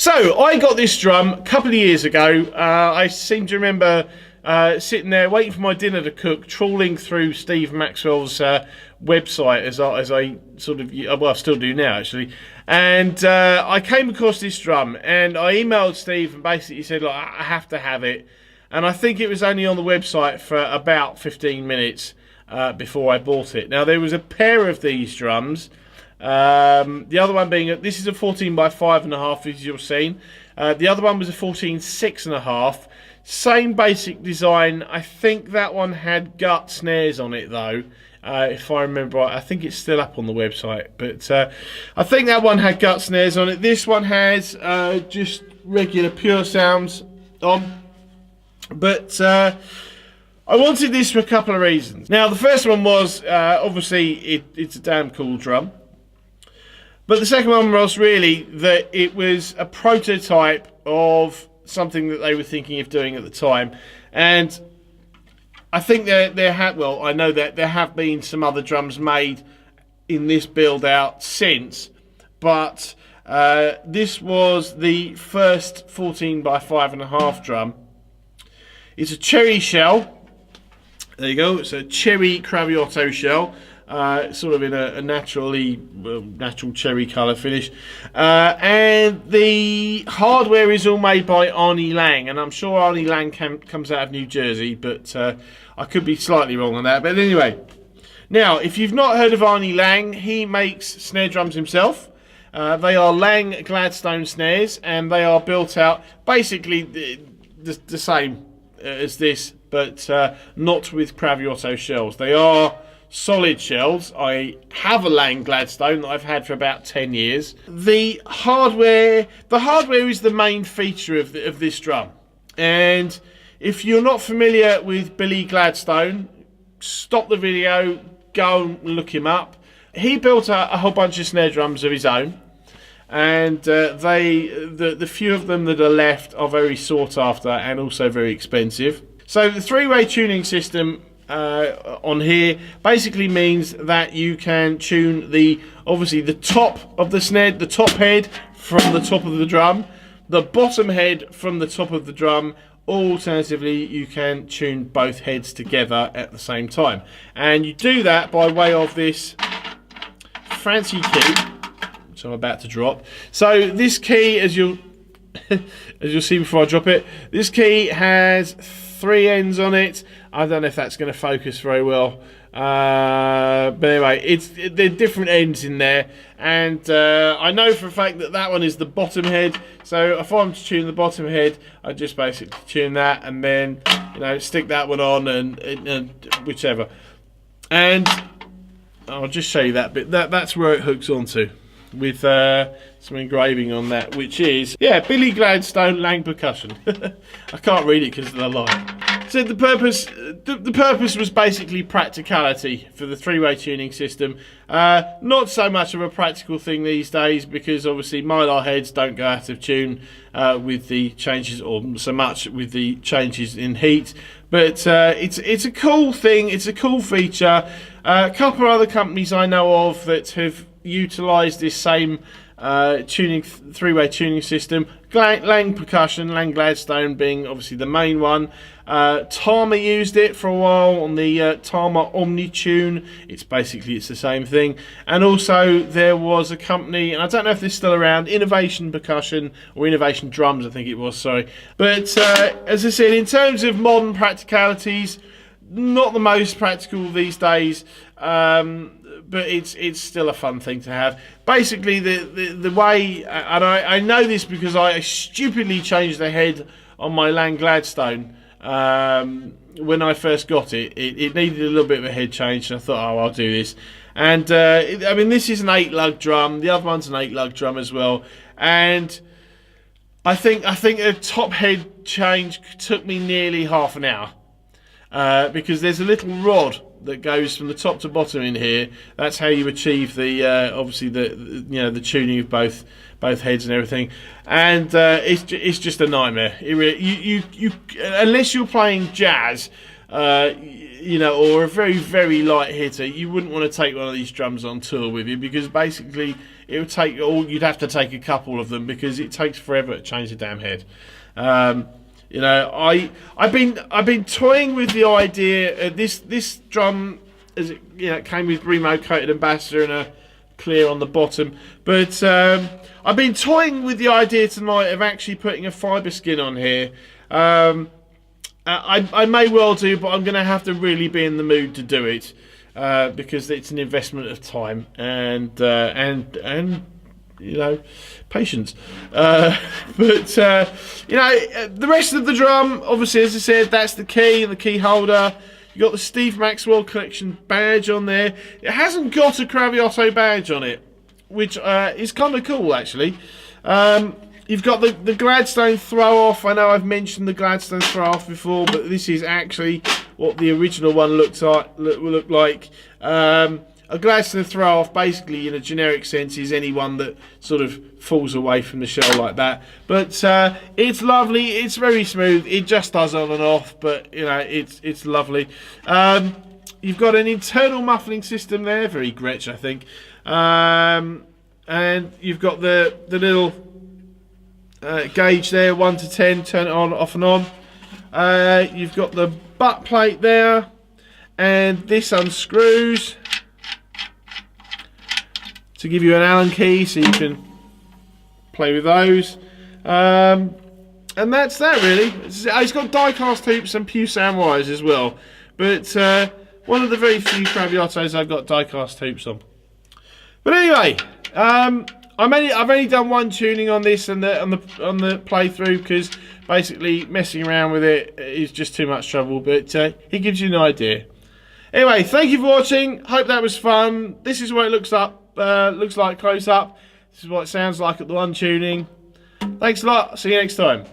So I got this drum a couple of years ago. I seem to remember sitting there waiting for my dinner to cook, trawling through Steve Maxwell's website as I sort of, well, I still do now actually. And I came across this drum and I emailed Steve and basically said, look, I have to have it. And I think it was only on the website for about 15 minutes before I bought it. Now there was a pair of these drums. The other one being, this is a 14x5.5 as you've seen. The other one was a 14x6.5. Same basic design. I think that one had gut snares on it though, if I remember right. I think it's still up on the website, but I think that one had gut snares on it. This one has just regular pure sounds on, but I wanted this for a couple of reasons. Now the first one was obviously it's a damn cool drum. But the second one was really that it was a prototype of something that they were thinking of doing at the time. And I think I know that there have been some other drums made in this build out since, but this was the first 14x5.5 drum. It's a cherry shell. There you go. It's a cherry Craviotto shell. Sort of in a natural cherry colour finish, and the hardware is all made by Arnie Lang, and I'm sure Arnie Lang comes out of New Jersey, but I could be slightly wrong on that. But anyway, now if you've not heard of Arnie Lang, he makes snare drums himself. They are Lang Gladstone snares, and they are built out basically the same as this, but not with Craviotto shells. They are solid shells. I have a Lang Gladstone that I've had for about 10 years. The hardware is the main feature of this drum. And if you're not familiar with Billy Gladstone, stop the video, go and look him up. He built a whole bunch of snare drums of his own, and the few of them that are left are very sought after and also very expensive. So the three-way tuning system on here basically means that you can tune obviously the top of the snare, the top head from the top of the drum, the bottom head from the top of the drum, or alternatively you can tune both heads together at the same time. And you do that by way of this fancy key, which I'm about to drop. So this key, as you'll see before I drop it, this key has 3 ends on it. I don't know if that's going to focus very well, but anyway, there are different ends in there, and I know for a fact that that one is the bottom head. So if I'm to tune the bottom head, I just basically tune that, and then stick that one on, and whichever. And I'll just show you that bit. That's where it hooks onto, with some engraving on that, which is Billy Gladstone Lang percussion. I can't read it because of the light. So the purpose was basically practicality for the three-way tuning system. Not so much of a practical thing these days, because obviously mylar heads don't go out of tune with the changes, or so much with the changes in heat. But it's a cool thing. It's a cool feature. A couple of other companies I know of that have utilised this same three-way tuning system. Lang percussion, Lang Gladstone being obviously the main one. Tama used it for a while on the Tama Omnitune. It's the same thing. And also there was a company, and I don't know if this is still around, Innovation Percussion, or Innovation Drums I think it was, sorry. But as I said, in terms of modern practicalities, not the most practical these days, but it's still a fun thing to have. Basically, the way, and I know this because I stupidly changed the head on my Lang Gladstone when I first got it. It needed a little bit of a head change, and I thought, I'll do this. And I mean, this is an 8-lug drum. The other one's an 8-lug drum as well. And I think a top head change took me nearly half an hour. Because there's a little rod that goes from the top to bottom in here. That's how you achieve the obviously the tuning of both heads and everything. And it's just a nightmare. You unless you're playing jazz, you know, or a very, very light hitter, you wouldn't want to take one of these drums on tour with you, because basically it would take you'd have to take a couple of them, because it takes forever to change the damn head. You know, I've been toying with the idea. This drum, as it, you know, it came with Remo coated ambassador and a clear on the bottom, but I've been toying with the idea tonight of actually putting a fibre skin on here. I may well do, but I'm going to have to really be in the mood to do it, because it's an investment of time and you know, patience. But you know, the rest of the drum, obviously, as I said, that's the key and the key holder. You got the Steve Maxwell Collection badge on there. It hasn't got a Craviotto badge on it, which is kind of cool, actually. You've got the Gladstone throw-off. I know I've mentioned the Gladstone throw-off before, but this is actually what the original one looked like. A Gladstone throw-off, basically, in a generic sense, is anyone that sort of falls away from the shell like that. But it's lovely. It's very smooth. It just does on and off, but you know, it's lovely. You've got an internal muffling system there, very Gretsch, I think. And you've got the little gauge there, 1 to 10, turn it on, off and on. You've got the butt plate there, and this unscrews to give you an Allen key, so you can play with those. And that's that, really. It's got die-cast hoops and Pewsam wires as well, but one of the very few Craviottos I've got die-cast hoops on. But anyway, I've only done one tuning on this and on the playthrough, because basically messing around with it is just too much trouble. But it gives you an idea. Anyway, thank you for watching. Hope that was fun. This is what it looks like close up. This is what it sounds like at the one tuning. Thanks a lot. See you next time.